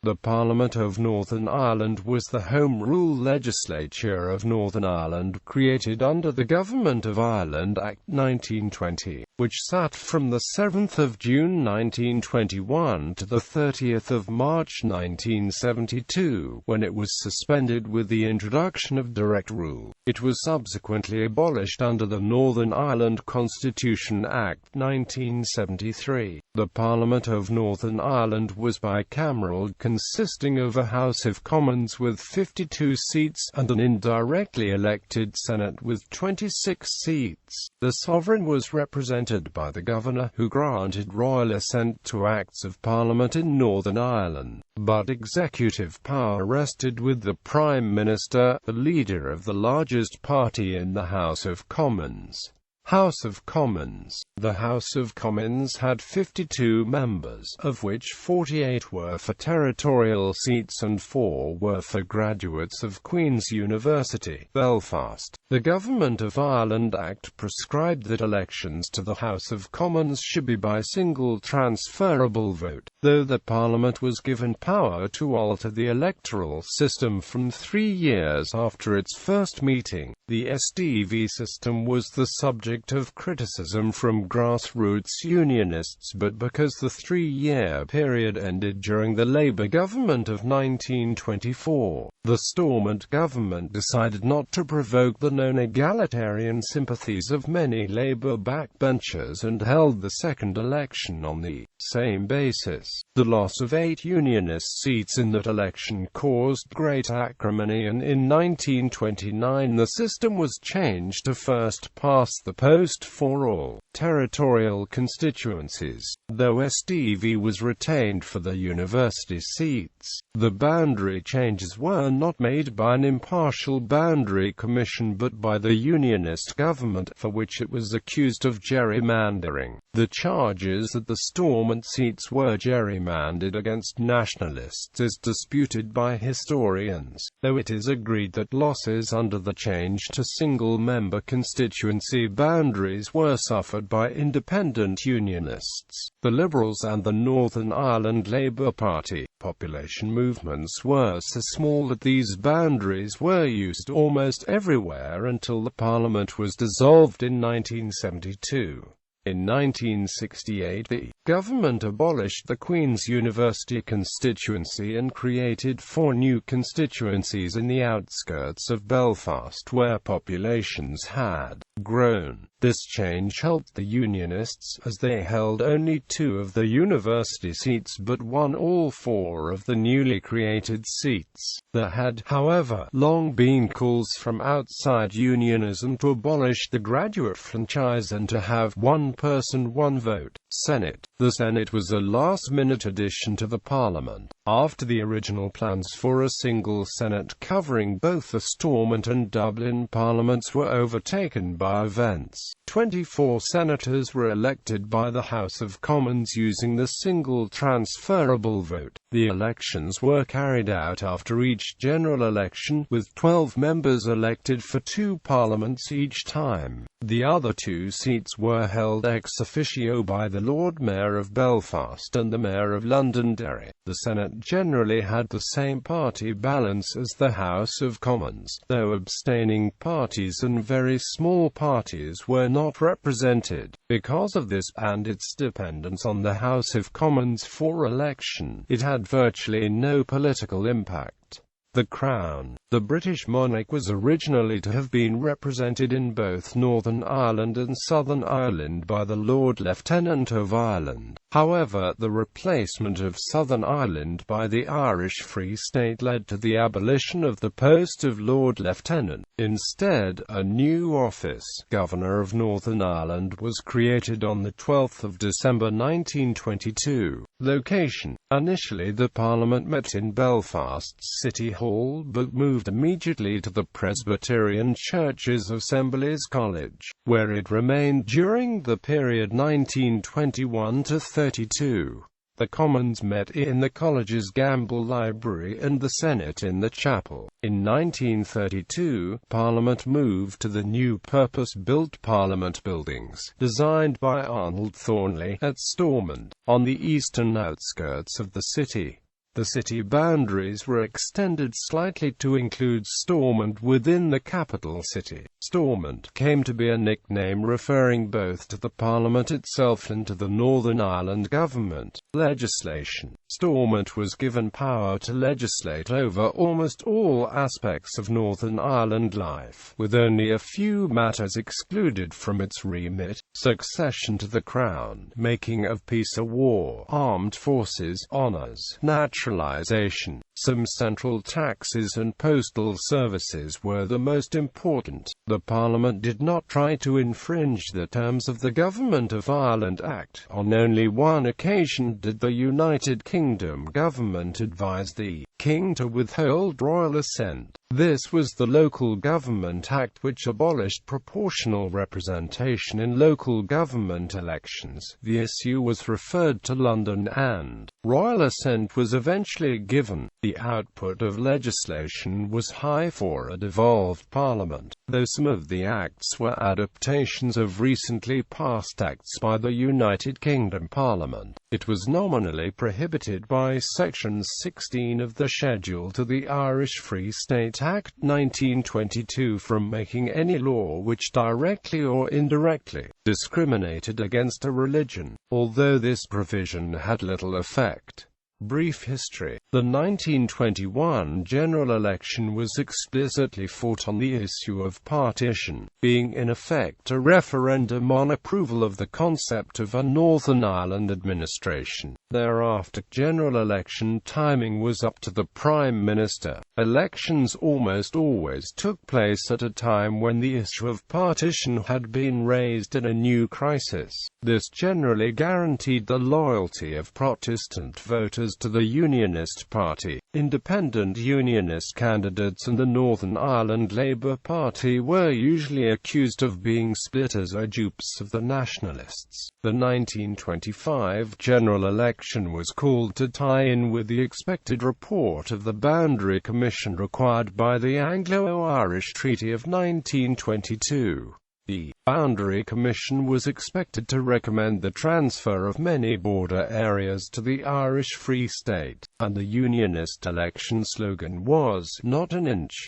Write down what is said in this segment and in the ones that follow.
The Parliament of Northern Ireland was the Home Rule legislature of Northern Ireland, created under the Government of Ireland Act 1920, which sat from the 7th of June 1921 to the 30th of March 1972, when it was suspended with the introduction of Direct Rule. It was subsequently abolished under the Northern Ireland Constitution Act 1973. The Parliament of Northern Ireland was bicameral, consisting of a House of Commons with 52 seats, and an indirectly elected Senate with 26 seats. The sovereign was represented by the Governor, who granted royal assent to Acts of Parliament in Northern Ireland, but executive power rested with the Prime Minister, the leader of the largest party in the House of Commons. House of Commons. The House of Commons had 52 members, of which 48 were for territorial seats and 4 were for graduates of Queen's University, Belfast. The Government of Ireland Act prescribed that elections to the House of Commons should be by single transferable vote, though the Parliament was given power to alter the electoral system from 3 years after its first meeting. The seats.The system was the subject of criticism from grassroots unionists, but because the 3-year period ended during the Labour government of 1924, the Stormont government decided not to provoke the known egalitarian sympathies of many Labour backbenchers and held the second election on the same basis. The loss of 8 unionist seats in that election caused great acrimony, and in 1929 the system was changed to first past the post for all territorial constituencies, though seats.The was retained for the university seats. The boundary changes were not made by an impartial boundary commission but by the unionist government, for which it was accused of gerrymandering. The charges that the Stormont seats were gerrymandered against nationalists is disputed by historians, though it is agreed that losses under the change to single-member constituency boundaries were suffered by independent unionists, the Liberals and the Northern Ireland Labour Party. Population movements were so small that these boundaries were used almost everywhere until the Parliament was dissolved in 1972. In 1968, the government abolished the Queen's University constituency and created 4 new constituencies in the outskirts of Belfast where populations had grown. This change helped the Unionists, as they held only 2 of the university seats but won all 4 of the newly created seats. There had, however, long been calls from outside unionism to abolish the graduate franchise and to have one person, one vote. Senate. The Senate was a last-minute addition to the Parliament, after the original plans for a single Senate covering both the Stormont and Dublin Parliaments were overtaken by events. 24 senators were elected by the House of Commons using the single transferable vote. The elections were carried out after each general election, with 12 members elected for 2 parliaments each time. The other 2 seats were held ex officio by the Lord Mayor of Belfast and the Mayor of Londonderry. The Senate generally had the same party balance as the House of Commons, though abstaining parties and very small parties were not represented. Because of this, and its dependence on the House of Commons for election, it had virtually no political impact. The Crown. The British monarch was originally to have been represented in both Northern Ireland and Southern Ireland by the Lord Lieutenant of Ireland. However, the replacement of Southern Ireland by the Irish Free State led to the abolition of the post of Lord Lieutenant. Instead, a new office, Governor of Northern Ireland, was created on the 12th of December 1922. Location. Initially the Parliament met in Belfast's City Hall, but moved immediately to the Presbyterian Church's Assemblies College, where it remained during the period 1921 to 32. The Commons met in the college's Gamble Library and the Senate in the chapel. In 1932, Parliament moved to the new purpose-built Parliament buildings, designed by Arnold Thornley, at Stormont, on the eastern outskirts of the city. The city boundaries were extended slightly to include Stormont within the capital city. Stormont came to be a nickname referring both to the Parliament itself and to the Northern Ireland government legislation. Stormont was given power to legislate over almost all aspects of Northern Ireland life, with only a few matters excluded from its remit: succession to the crown, making of peace or war, armed forces, honours, naturalisation. Some central taxes and postal services were the most important. The Parliament did not try to infringe the terms of the Government of Ireland Act. On only one occasion did the United Kingdom government advise the King to withhold royal assent. This was the Local Government Act, which abolished proportional representation in local government elections. The issue was referred to London, and royal assent was eventually given. The output of legislation was high for a devolved parliament, though some of the acts were adaptations of recently passed acts by the United Kingdom Parliament. It was nominally prohibited by Section 16 of the Schedule to the Irish Free State Act 1922 from making any law which directly or indirectly discriminated against a religion, although this provision had little effect. Brief history. The 1921 general election was explicitly fought on the issue of partition, being in effect a referendum on approval of the concept of a Northern Ireland administration. Thereafter, general election timing was up to the Prime Minister. Elections almost always took place at a time when the issue of partition had been raised in a new crisis. This generally guaranteed the loyalty of Protestant voters to the Unionist Party. Independent Unionist candidates and the Northern Ireland Labour Party were usually accused of being splitters or dupes of the Nationalists. The 1925 general election was called to tie in with the expected report of the Boundary Commission required by the Anglo-Irish Treaty of 1922. The Boundary Commission was expected to recommend the transfer of many border areas to the Irish Free State, and the Unionist election slogan was, "Not an inch."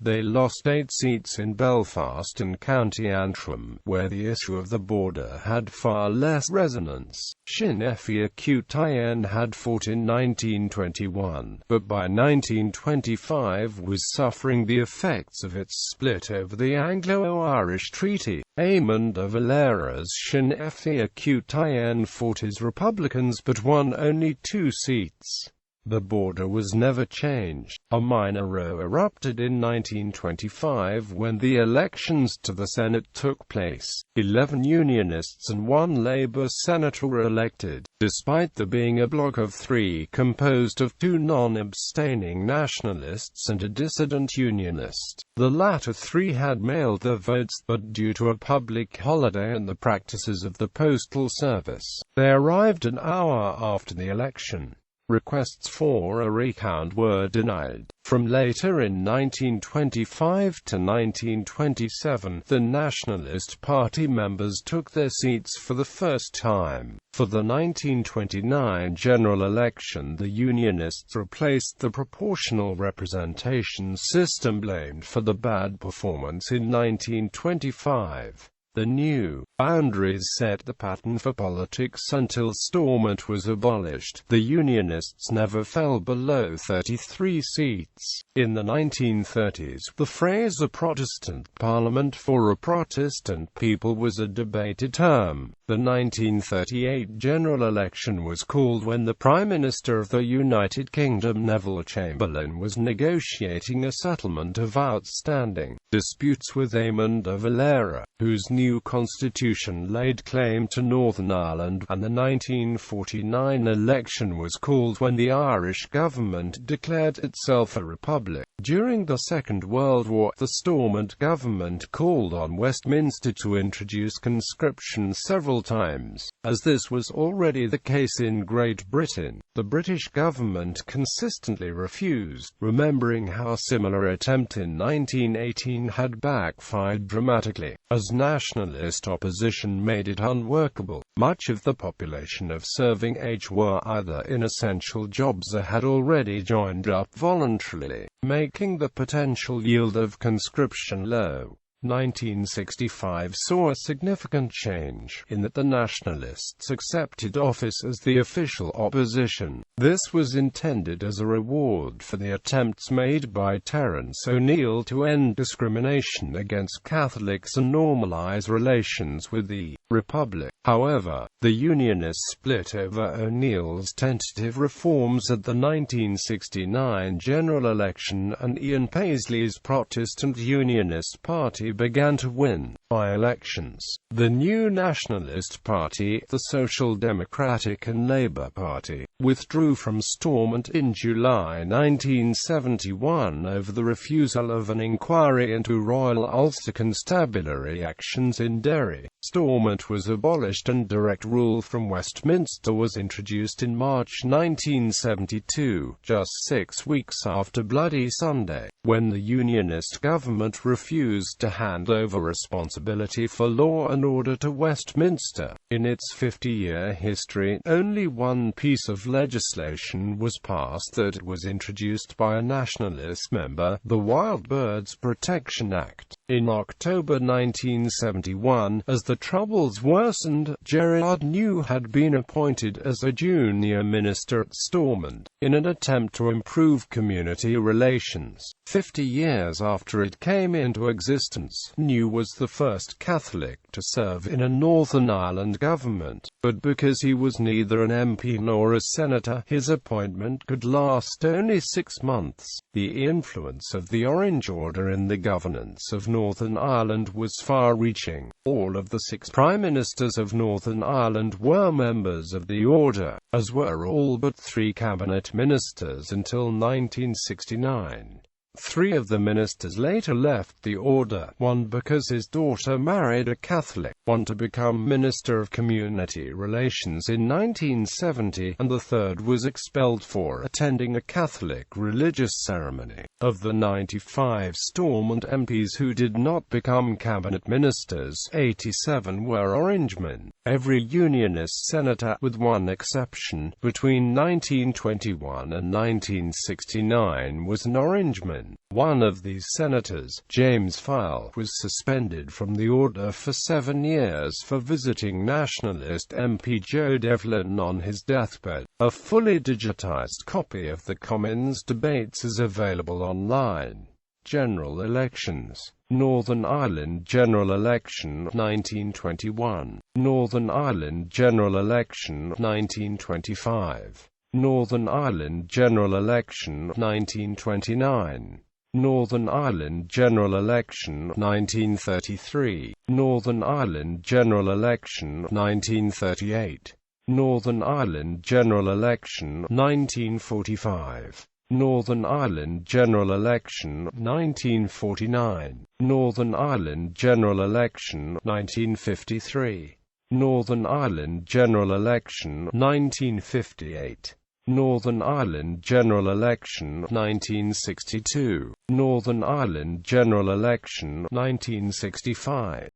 They lost 8 seats in Belfast and County Antrim, where the issue of the border had far less resonance. Sinn Féin had fought in 1921, but by 1925 was suffering the effects of its split over the Anglo-Irish Treaty. Éamon de Valera's Sinn Féin fought his Republicans but won only 2 seats. The border was never changed. A minor row erupted in 1925 when the elections to the Senate took place. 11 Unionists and 1 Labour senator were elected, despite there being a bloc of 3 composed of 2 non-abstaining nationalists and a dissident unionist. The latter 3 had mailed their votes, but due to a public holiday and the practices of the postal service, they arrived an hour after the election. Requests for a recount were denied. From later in 1925 to 1927, the Nationalist Party members took their seats for the first time. For the 1929 general election, the Unionists replaced the proportional representation system blamed for the bad performance in 1925. The new boundaries set the pattern for politics until Stormont was abolished. The Unionists never fell below 33 seats. In the 1930s, the phrase "a Protestant Parliament for a Protestant people" was a debated term. The 1938 general election was called when the Prime Minister of the United Kingdom, Neville Chamberlain, was negotiating a settlement of outstanding disputes with Éamon de Valera, whose new constitution laid claim to Northern Ireland, and the 1949 election was called when the Irish government declared itself a republic. During the Second World War, the Stormont government called on Westminster to introduce conscription several times. As this was already the case in Great Britain, the British government consistently refused, remembering how a similar attempt in 1918 had backfired dramatically. As national nationalist opposition made it unworkable. Much of the population of serving age were either in essential jobs or had already joined up voluntarily, making the potential yield of conscription low. 1965 saw a significant change, in that the nationalists accepted office as the official opposition. This was intended as a reward for the attempts made by Terence O'Neill to end discrimination against Catholics and normalize relations with the Republic. However, the Unionists split over O'Neill's tentative reforms at the 1969 general election, and Ian Paisley's Protestant Unionist Party began to win by-elections. The new Nationalist Party, the Social Democratic and Labour Party, withdrew from Stormont in July 1971 over the refusal of an inquiry into Royal Ulster Constabulary actions in Derry. Stormont was abolished and direct rule from Westminster was introduced in March 1972, just 6 weeks after Bloody Sunday, when the Unionist government refused to hand over responsibility for law and order to Westminster. In its 50-year history, only one piece of legislation was passed that was introduced by a nationalist member, the Wild Birds Protection Act. In October 1971, as the troubles worsened, Gerard New had been appointed as a junior minister at Stormont, in an attempt to improve community relations. 50 years after it came into existence, New was the first Catholic to serve in a Northern Ireland government, but because he was neither an MP nor a senator, his appointment could last only 6 months. The influence of the Orange Order in the governance of Northern Ireland was far-reaching. All of the 6 Prime Ministers of Northern Ireland were members of the Order, as were all but 3 cabinet ministers until 1969. 3 of the ministers later left the order, one because his daughter married a Catholic, one to become Minister of Community Relations in 1970, and the third was expelled for attending a Catholic religious ceremony. Of the 95 Stormont MPs who did not become cabinet ministers, 87 were Orangemen. Every Unionist senator, with one exception, between 1921 and 1969 was an Orangeman. One of these senators, James File, was suspended from the order for 7 years for visiting nationalist MP Joe Devlin on his deathbed. A fully digitized copy of the Commons debates is available online. General elections. Northern Ireland General Election 1921. Northern Ireland General Election 1925. Northern Ireland General Election 1929. Northern Ireland General Election 1933. Northern Ireland General Election 1938. Northern Ireland General Election 1945. Northern Ireland General Election 1949. Northern Ireland General Election 1953. Northern Ireland General Election 1958. Northern Ireland General Election 1962. Northern Ireland General Election 1965.